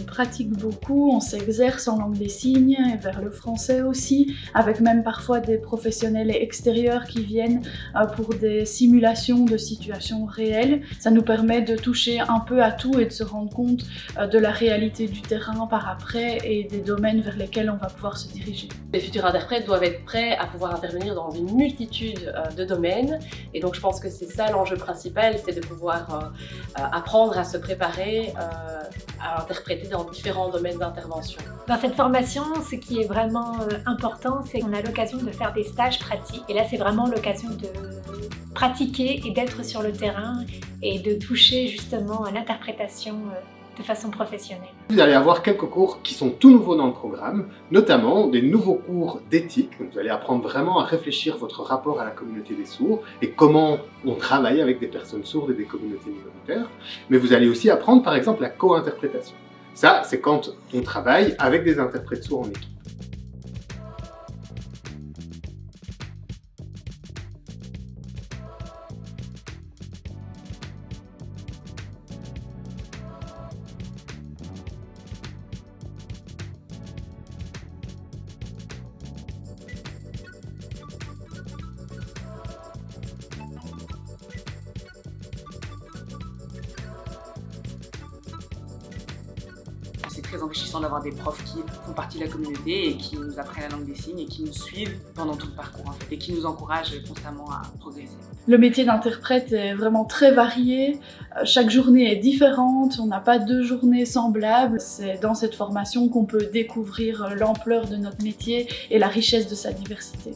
pratique beaucoup, on s'exerce en langue des signes et vers le français aussi, avec même parfois des professionnels extérieurs qui viennent pour des simulations de situations réelles. Ça nous permet de toucher un peu à tout et de se rendre compte de la réalité du terrain par après et des domaines vers lesquels on va pouvoir se diriger. Les futurs interprètes doivent être prêts à pouvoir intervenir dans une multitude de domaines et donc je pense que c'est ça l'enjeu principal, c'est de pouvoir apprendre à se préparer à interpréter dans différents domaines d'intervention. Dans cette formation, ce qui est vraiment important, c'est qu'on a l'occasion de faire des stages pratiques. Et là, c'est vraiment l'occasion de pratiquer et d'être sur le terrain et de toucher justement à l'interprétation de façon professionnelle. Vous allez avoir quelques cours qui sont tout nouveaux dans le programme, notamment des nouveaux cours d'éthique. Vous allez apprendre vraiment à réfléchir votre rapport à la communauté des sourds et comment on travaille avec des personnes sourdes et des communautés minoritaires. Mais vous allez aussi apprendre par exemple la co-interprétation. Ça, c'est quand on travaille avec des interprètes sourds en équipe. C'est très enrichissant d'avoir des profs qui font partie de la communauté et qui nous apprennent la langue des signes et qui nous suivent pendant tout le parcours en fait, et qui nous encouragent constamment à progresser. Le métier d'interprète est vraiment très varié, chaque journée est différente, on n'a pas 2 journées semblables. C'est dans cette formation qu'on peut découvrir l'ampleur de notre métier et la richesse de sa diversité.